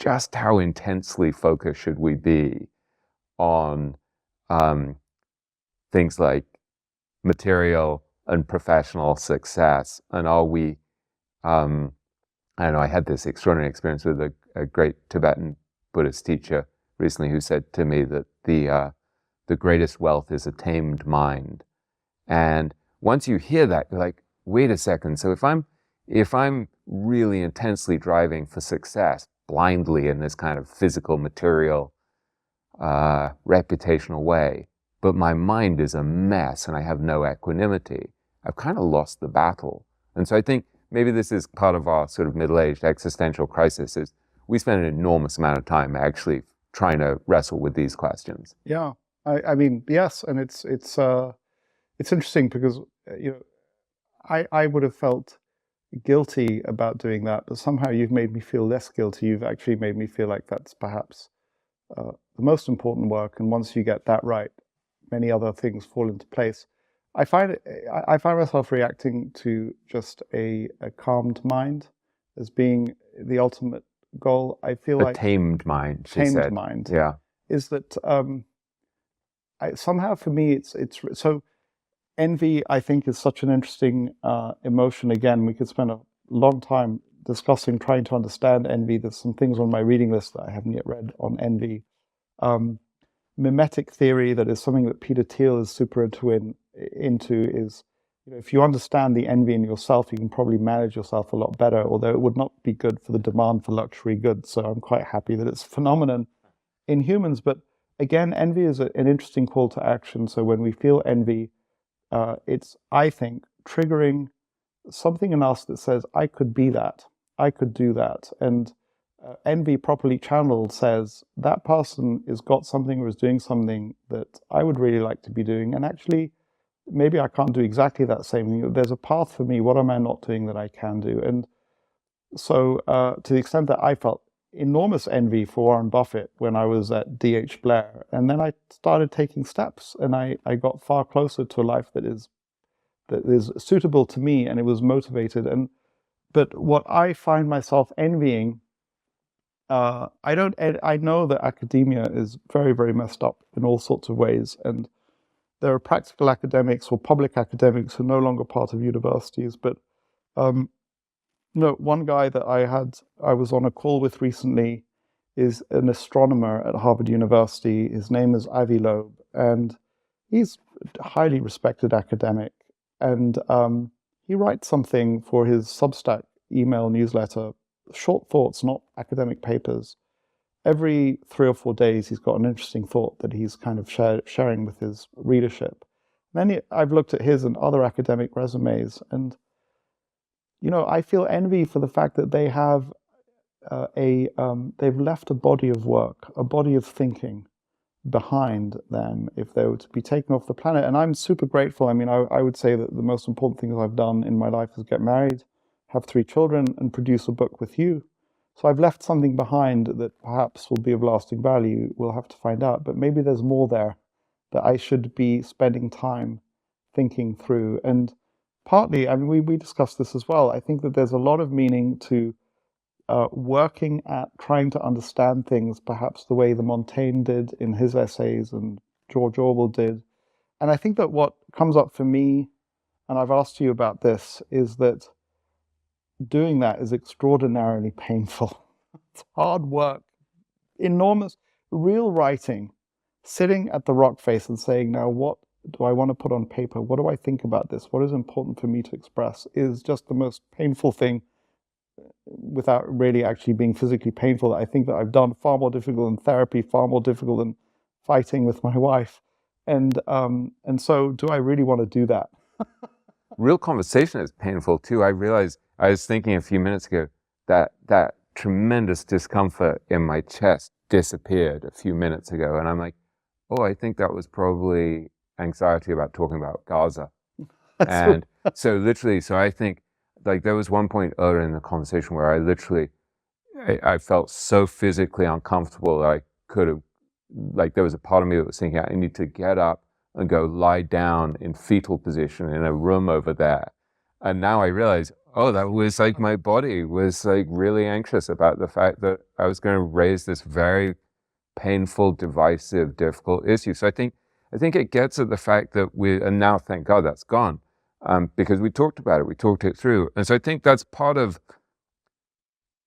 just how intensely focused should we be on things like material and professional success, and are we I don't know, I had this extraordinary experience with a great Tibetan Buddhist teacher recently who said to me that the greatest wealth is a tamed mind. And once you hear that, you're like, wait a second, so if I'm really intensely driving for success blindly in this kind of physical, material, reputational way, but my mind is a mess and I have no equanimity, I've kind of lost the battle. And so I think maybe this is part of our sort of middle-aged existential crisis, is we spend an enormous amount of time actually trying to wrestle with these questions. Yeah, I mean, yes, and it's interesting because I would have felt guilty about doing that, but somehow you've made me feel less guilty. You've actually made me feel like that's perhaps the most important work, and once you get that right, many other things fall into place. I find myself reacting to just a calmed mind as being the ultimate goal. I feel like tamed mind, she tamed said. mind. Yeah. Is that somehow for me it's so envy, I think, is such an interesting emotion. Again, we could spend a long time discussing, trying to understand envy. There's some things on my reading list that I haven't yet read on envy. Mimetic theory, that is something that Peter Thiel is super into is, if you understand the envy in yourself, you can probably manage yourself a lot better, although it would not be good for the demand for luxury goods. So I'm quite happy that it's a phenomenon in humans. But again, envy is an interesting call to action. So when we feel envy, it's, I think, triggering something in us that says, I could be that, I could do that. And envy properly channeled says, that person has got something or is doing something that I would really like to be doing. And actually, maybe I can't do exactly that same thing. There's a path for me. What am I not doing that I can do? And so to the extent that I felt enormous envy for Warren Buffett when I was at D.H. Blair, and then I started taking steps, and I got far closer to a life that is suitable to me, and it was motivated. But what I find myself envying, I know that academia is very, very messed up in all sorts of ways, and there are practical academics or public academics who are no longer part of universities. But one guy that I was on a call with recently is an astronomer at Harvard University. His name is Avi Loeb, and he's a highly respected academic. And he writes something for his Substack email newsletter, short thoughts, not academic papers. Every 3 or 4 days, he's got an interesting thought that he's kind of sharing with his readership. And then I've looked at his and other academic resumes, and I feel envy for the fact that they have they've left a body of work, a body of thinking behind them if they were to be taken off the planet. And I'm super grateful. I mean, I would say that the most important things I've done in my life is get married, have 3 children, and produce a book with you. So I've left something behind that perhaps will be of lasting value. We'll have to find out. But maybe there's more there that I should be spending time thinking through. And partly, I mean, we discussed this as well. I think that there's a lot of meaning to working at trying to understand things, perhaps the way the Montaigne did in his essays and George Orwell did. And I think that what comes up for me, and I've asked you about this, is that doing that is extraordinarily painful. It's hard work, enormous, real writing, sitting at the rock face and saying, now what do I want to put on paper? What do I think about this? What is important for me to express is just the most painful thing, without really actually being physically painful. I think that I've done far more difficult than therapy, far more difficult than fighting with my wife. And so do I really want to do that? Real conversation is painful too. I realized, I was thinking a few minutes ago that that tremendous discomfort in my chest disappeared a few minutes ago. And I'm like, oh, I think that was probably anxiety about talking about Gaza. And so literally, so I think, like, there was one point earlier in the conversation where I felt so physically uncomfortable that I could have, like, there was a part of me that was thinking, I need to get up and go lie down in fetal position in a room over there. And now I realize, Oh, that was like my body was like really anxious about the fact that I was going to raise this very painful, divisive, difficult issue. So I think it gets at the fact that and now thank God that's gone, because we talked about it, we talked it through. And so I think that's part of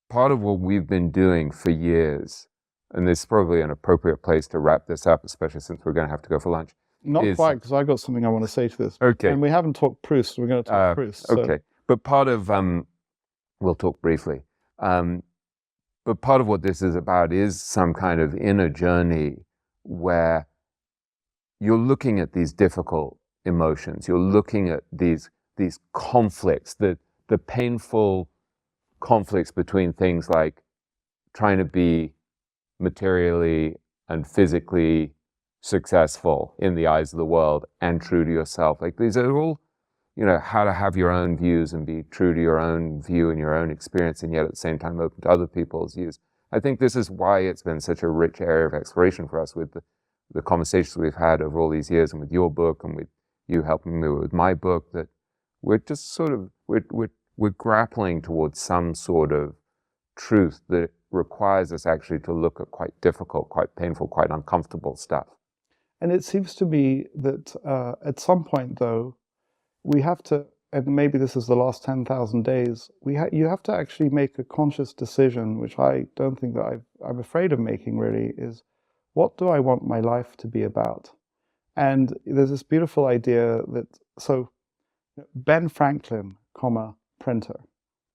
what we've been doing for years. And this is probably an appropriate place to wrap this up, especially since we're going to have to go for lunch. Not Is quite, because I got something I want to say to this. okay. And we haven't talked Proust. We're going to talk Proust. So. Okay. But part of, we'll talk briefly, but part of what this is about is some kind of inner journey where you're looking at these difficult emotions, you're looking at these conflicts, the painful conflicts between things like trying to be materially and physically successful in the eyes of the world and true to yourself. Like these are all, how to have your own views and be true to your own view and your own experience, and yet at the same time open to other people's views. I think this is why it's been such a rich area of exploration for us with the conversations we've had over all these years, and with your book and with you helping me with my book, that we're just sort of, we're grappling towards some sort of truth that requires us actually to look at quite difficult, quite painful, quite uncomfortable stuff. And it seems to me that at some point, though, we have to, and maybe this is the last 10,000 days, you have to actually make a conscious decision, which I don't think that I'm afraid of making really, is what do I want my life to be about? And there's this beautiful idea that, so Ben Franklin, printer.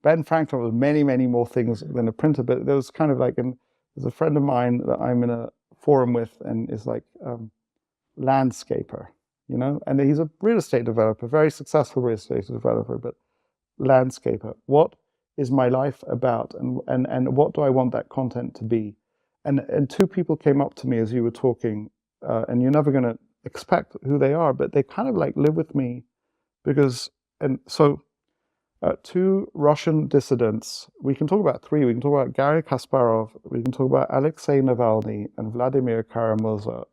Ben Franklin was many, many more things than a printer, but there was kind of like, there's a friend of mine that I'm in a forum with and is like landscaper, and he's a real estate developer, very successful real estate developer, but landscaper. What is my life about, and what do I want that content to be? And two people came up to me as you were talking, and you're never going to expect who they are, but they kind of like live with me because, and so two Russian dissidents, we can talk about three, we can talk about Garry Kasparov, we can talk about Alexei Navalny and Vladimir Kara-Murza.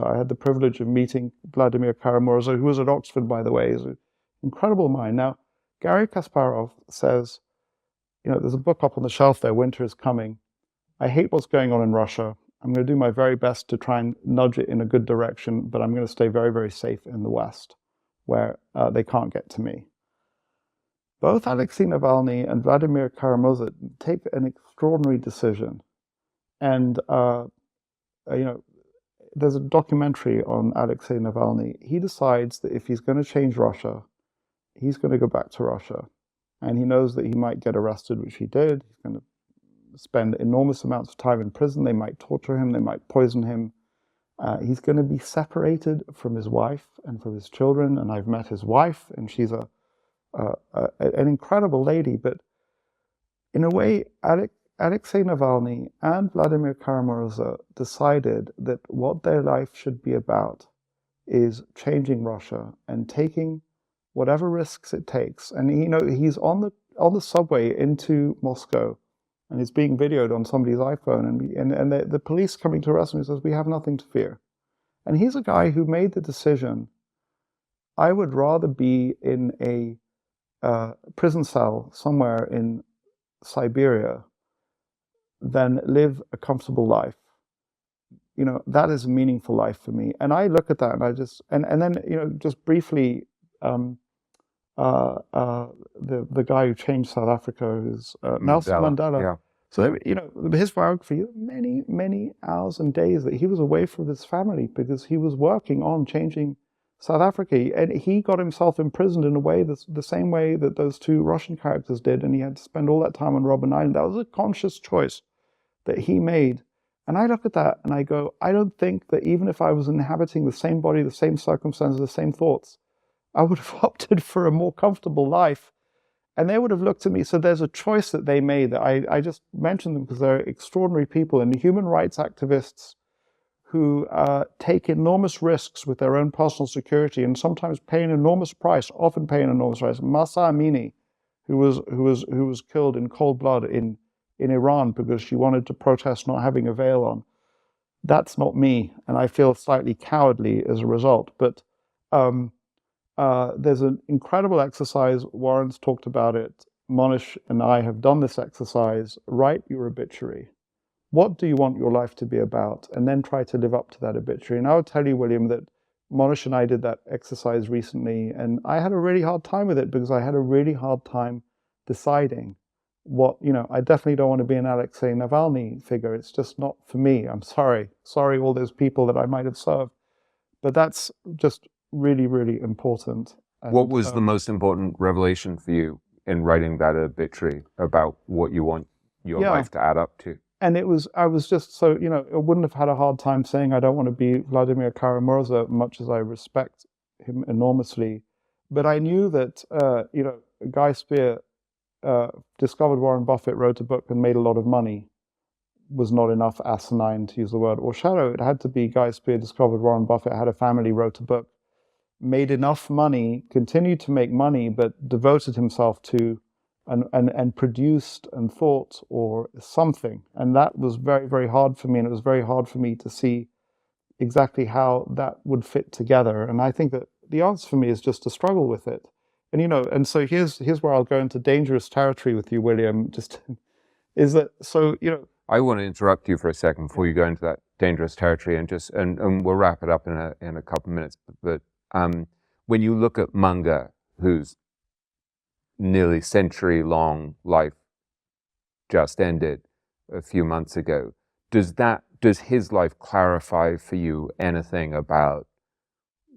I had the privilege of meeting Vladimir Kara-Murza, who was at Oxford, by the way. He's an incredible mind. Now, Garry Kasparov says, there's a book up on the shelf there, Winter is Coming. I hate what's going on in Russia. I'm going to do my very best to try and nudge it in a good direction, but I'm going to stay very, very safe in the West, where they can't get to me. Both Alexei Navalny and Vladimir Kara-Murza take an extraordinary decision. And, there's a documentary on Alexei Navalny. He decides that if he's going to change Russia, he's going to go back to Russia. And he knows that he might get arrested, which he did. He's going to spend enormous amounts of time in prison. They might torture him. They might poison him. He's going to be separated from his wife and from his children. And I've met his wife, and she's an incredible lady. But in a way, Alexei Navalny and Vladimir Kara-Murza decided that what their life should be about is changing Russia and taking whatever risks it takes. And he's on the subway into Moscow, and he's being videoed on somebody's iPhone, and the police coming to arrest him. He says, "We have nothing to fear." And he's a guy who made the decision, I would rather be in a prison cell somewhere in Siberia than live a comfortable life. That is a meaningful life for me. And I look at that and I just, and then, just briefly, the guy who changed South Africa is Nelson Mandela. Yeah. So, his biography, many, many hours and days that he was away from his family because he was working on changing South Africa. And he got himself imprisoned in a way that's the same way that those two Russian characters did. And he had to spend all that time on Robben Island. That was a conscious choice that he made. And I look at that and I go, I don't think that even if I was inhabiting the same body, the same circumstances, the same thoughts, I would have opted for a more comfortable life. And they would have looked at me. So there's a choice that they made that I just mentioned them because they're extraordinary people and human rights activists who take enormous risks with their own personal security and sometimes pay an enormous price, often pay an enormous price. Mahsa Amini, who was killed in cold blood in Iran because she wanted to protest not having a veil on. That's not me, and I feel slightly cowardly as a result. But there's an incredible exercise, Warren's talked about it, Monish and I have done this exercise. Write your obituary. What do you want your life to be about? And then try to live up to that obituary. And I would tell you, William, that Monish and I did that exercise recently, and I had a really hard time with it because I had a really hard time deciding what, I definitely don't want to be an Alexei Navalny figure. It's just not for me. I'm sorry. Sorry, all those people that I might have served. But that's just really, really important. What And was the most important revelation for you in writing that obituary about what you want your yeah, life to add up to? and I was just so, I wouldn't have had a hard time saying I don't want to be Vladimir Kara-Murza, much as I respect him enormously. But I knew that, Guy Spier discovered Warren Buffett, wrote a book, and made a lot of money was not enough asinine, to use the word, or shallow. It had to be Guy Spier discovered Warren Buffett, had a family, wrote a book, made enough money, continued to make money, but devoted himself to and produced and thought or something. And that was very, very hard for me. And it was very hard for me to see exactly how that would fit together. And I think that the answer for me is just to struggle with it. And, and so here's where I'll go into dangerous territory with you, William, just is that, so, I want to interrupt you for a second before you go into that dangerous territory, and we'll wrap it up in a couple of minutes. But when you look at Munger, whose nearly century-long life just ended a few months ago, does his life clarify for you anything about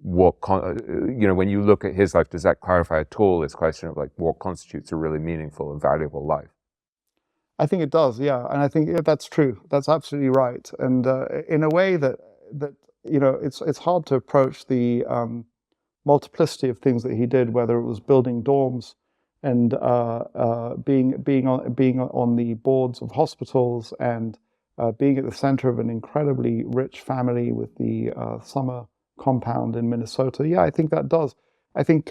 what when you look at his life, does that clarify at all this question of like what constitutes a really meaningful and valuable life? I think it does, yeah, and I think that's true. That's absolutely right, and in a way that it's hard to approach the multiplicity of things that he did, whether it was building dorms and being on the boards of hospitals and being at the center of an incredibly rich family with the summer compound in Minnesota. Yeah, I think that does. I think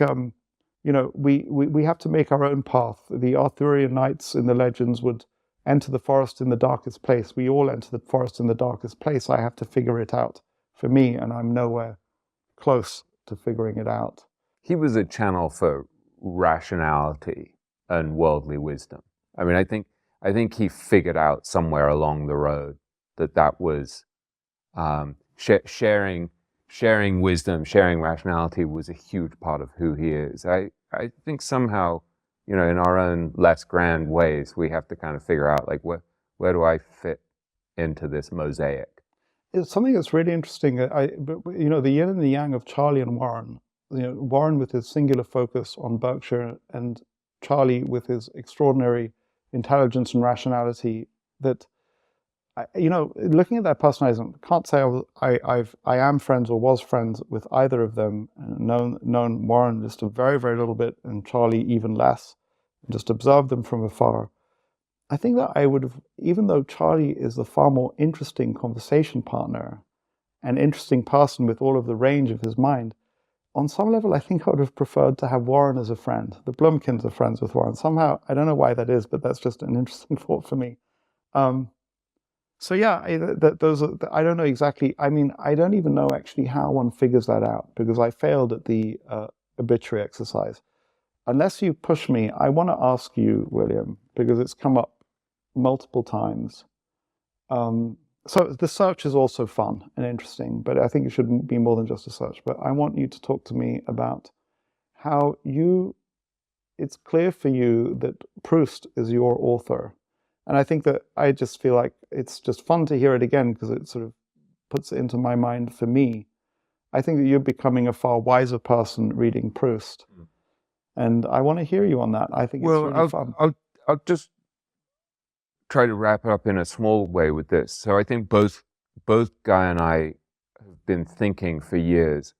we have to make our own path. The Arthurian knights in the legends would enter the forest in the darkest place. We all enter the forest in the darkest place. I have to figure it out for me, and I'm nowhere close to figuring it out. He was a channel for rationality and worldly wisdom. I mean, I think he figured out somewhere along the road that was sharing wisdom, sharing rationality was a huge part of who he is. I think somehow, in our own less grand ways, we have to kind of figure out like where do I fit into this mosaic? It's something that's really interesting. The yin and the yang of Charlie and Warren. Warren with his singular focus on Berkshire, and Charlie with his extraordinary intelligence and rationality. That, looking at that person, I can't say I am friends or was friends with either of them. Known Warren just a very, very little bit, and Charlie even less. Just observed them from afar. I think that I would have, even though Charlie is the far more interesting conversation partner, an interesting person with all of the range of his mind, on some level, I think I would have preferred to have Warren as a friend. The Blumkins are friends with Warren. Somehow, I don't know why that is, but that's just an interesting thought for me. So yeah, those are, I don't know exactly. I mean, I don't even know actually how one figures that out because I failed at the obituary exercise. Unless you push me, I want to ask you, William, because it's come up multiple times. So the search is also fun and interesting, but I think it should be more than just a search. But I want you to talk to me about how it's clear for you that Proust is your author. And I think that I just feel like it's just fun to hear it again because it sort of puts it into my mind for me. I think that you're becoming a far wiser person reading Proust. And I want to hear you on that. I think it's really fun. I'll just try to wrap it up in a small way with this. So I think both Guy and I have been thinking for years,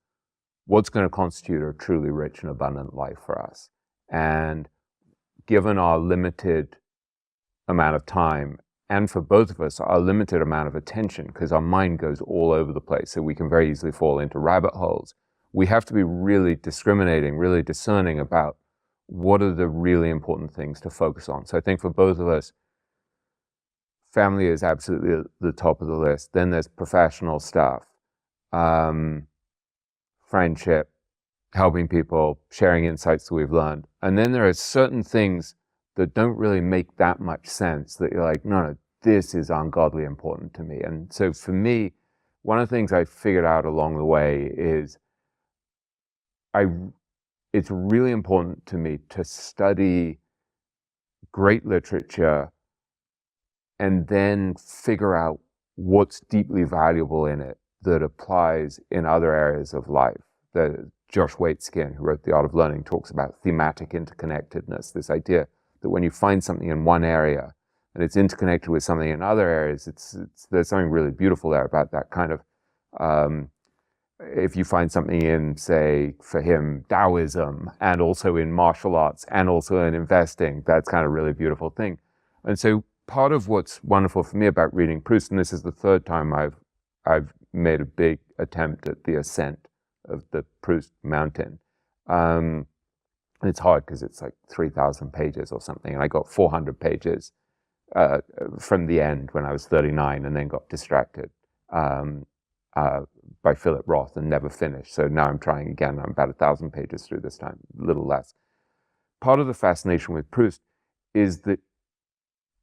what's going to constitute a truly rich and abundant life for us? And given our limited amount of time, and for both of us, our limited amount of attention, because our mind goes all over the place, so we can very easily fall into rabbit holes. We have to be really discriminating, really discerning about what are the really important things to focus on. So I think for both of us, family is absolutely at the top of the list. Then there's professional stuff, friendship, helping people, sharing insights that we've learned. And then there are certain things that don't really make that much sense, that you're like, no, this is ungodly important to me. And so for me, one of the things I figured out along the way is it's really important to me to study great literature and then figure out what's deeply valuable in it that applies in other areas of life. Josh Waitzkin, who wrote The Art of Learning, talks about thematic interconnectedness, this idea that when you find something in one area and it's interconnected with something in other areas, there's something really beautiful there about that kind of, if you find something in, say, for him, Taoism, and also in martial arts, and also in investing, that's kind of a really beautiful thing. And so part of what's wonderful for me about reading Proust, and this is the third time I've made a big attempt at the ascent of the Proust mountain. And it's hard because it's like 3,000 pages or something, and I got 400 pages from the end when I was 39, and then got distracted by Philip Roth and never finished. So now I'm trying again. I'm about 1,000 pages through this time, a little less. Part of the fascination with Proust is that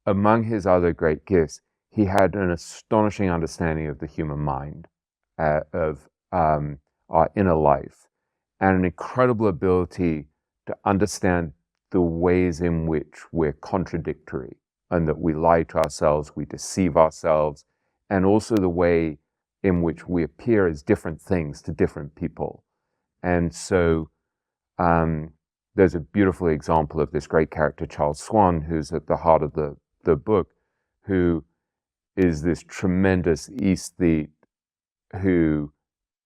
among his other great gifts, he had an astonishing understanding of the human mind, of our inner life, and an incredible ability to understand the ways in which we're contradictory and that we lie to ourselves, we deceive ourselves, and also the way in which we appear as different things to different people. And so there's a beautiful example of this great character, Charles Swann, who's at the heart of the book, who is this tremendous aesthete who,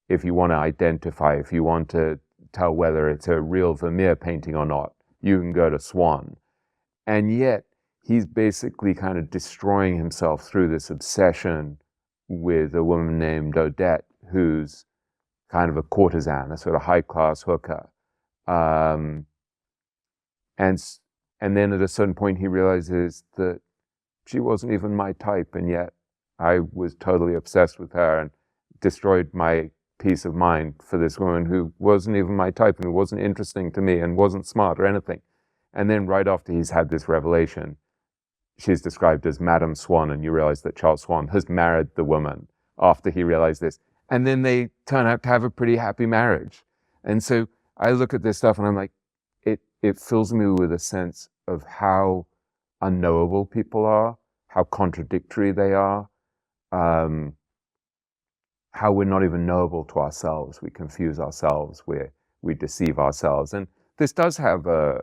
if you want to identify, if you want to tell whether it's a real Vermeer painting or not, you can go to Swann. And yet, he's basically kind of destroying himself through this obsession with a woman named Odette, who's kind of a courtesan, a sort of high-class hooker. And then at a certain point, he realizes that she wasn't even my type, and yet I was totally obsessed with her and destroyed my peace of mind for this woman who wasn't even my type and who wasn't interesting to me and wasn't smart or anything. And then right after he's had this revelation, she's described as Madame Swann, and you realize that Charles Swann has married the woman after he realized this. And then they turn out to have a pretty happy marriage. And so I look at this stuff and I'm like, it fills me with a sense of how unknowable people are, how contradictory they are, how we're not even knowable to ourselves. We confuse ourselves, we deceive ourselves. And this does have a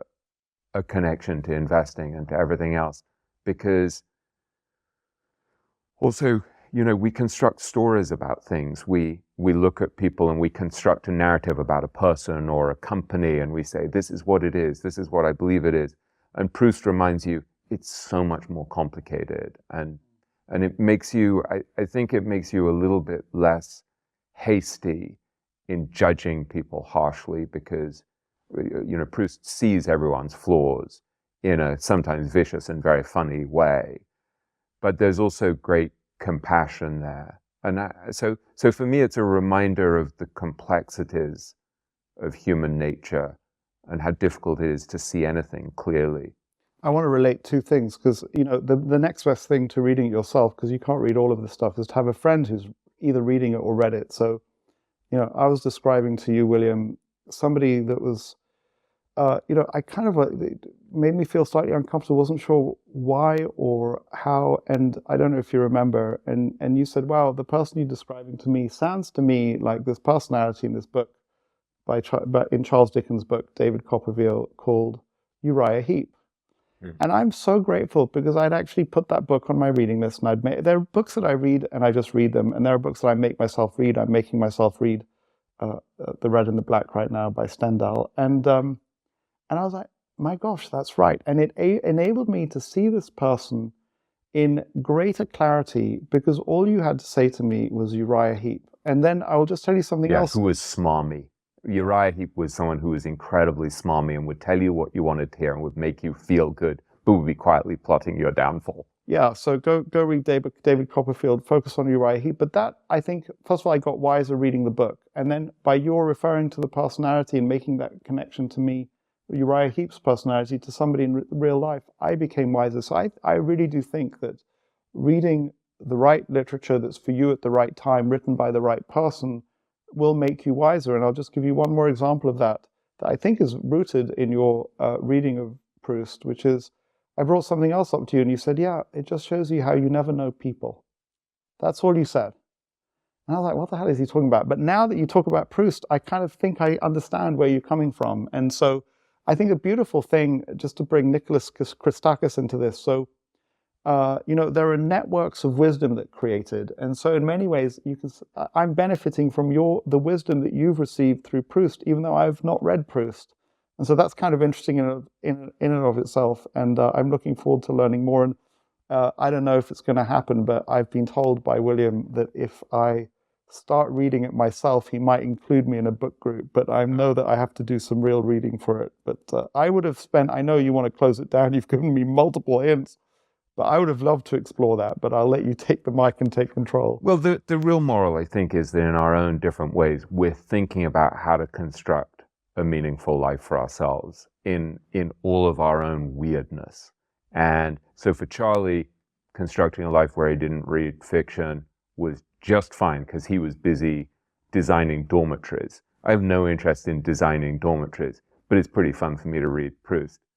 connection to investing and to everything else, because also, we construct stories about things. We look at people and we construct a narrative about a person or a company, and we say, this is what it is, this is what I believe it is. And Proust reminds you, it's so much more complicated. And it makes you, I think it makes you a little bit less hasty in judging people harshly, because, Proust sees everyone's flaws in a sometimes vicious and very funny way. But there's also great compassion there. And so for me, it's a reminder of the complexities of human nature and how difficult it is to see anything clearly. I want to relate two things, because the next best thing to reading it yourself, because you can't read all of this stuff, is to have a friend who's either reading it or read it. So, I was describing to you, William, somebody that was, I kind of it made me feel slightly uncomfortable. Wasn't sure why or how, and I don't know if you remember. And you said, "Wow, the person you're describing to me sounds to me like this personality in this book in Charles Dickens' book, David Copperfield, called Uriah Heep." And I'm so grateful, because I'd actually put that book on my reading list, and there are books that I read and I just read them, and there are books that I make myself read. I'm making myself read The Red and the Black right now by Stendhal, and I was like, my gosh, that's right. And it enabled me to see this person in greater clarity, because all you had to say to me was Uriah Heep. And then I will just tell you something else. Who was smarmy. Uriah Heep was someone who was incredibly smarmy and would tell you what you wanted to hear and would make you feel good, but would be quietly plotting your downfall. Yeah, so go read David Copperfield, focus on Uriah Heep. But that, I think, first of all, I got wiser reading the book. And then by your referring to the personality and making that connection to me, Uriah Heep's personality to somebody in real life, I became wiser. So I really do think that reading the right literature that's for you at the right time, written by the right person, will make you wiser. And I'll just give you one more example of that I think is rooted in your reading of Proust, which is I brought something else up to you and you said, yeah, it just shows you how you never know people. That's all you said. And I was like, what the hell is he talking about? But now that you talk about Proust, I kind of think I understand where you're coming from. And so I think a beautiful thing, just to bring Nicholas Christakis into this. So, there are networks of wisdom that created. And so in many ways, I'm benefiting from the wisdom that you've received through Proust, even though I've not read Proust. And so that's kind of interesting in and of itself. And I'm looking forward to learning more. And I don't know if it's going to happen, but I've been told by William that if I start reading it myself, he might include me in a book group. But I know that I have to do some real reading for it. But I would have spent, I know you want to close it down. You've given me multiple hints, but I would have loved to explore that. But I'll let you take the mic and take control. Well, the real moral, I think, is that in our own different ways, we're thinking about how to construct a meaningful life for ourselves in all of our own weirdness. And so for Charlie, constructing a life where he didn't read fiction was just fine because he was busy designing dormitories. I have no interest in designing dormitories, but it's pretty fun for me to read Proust.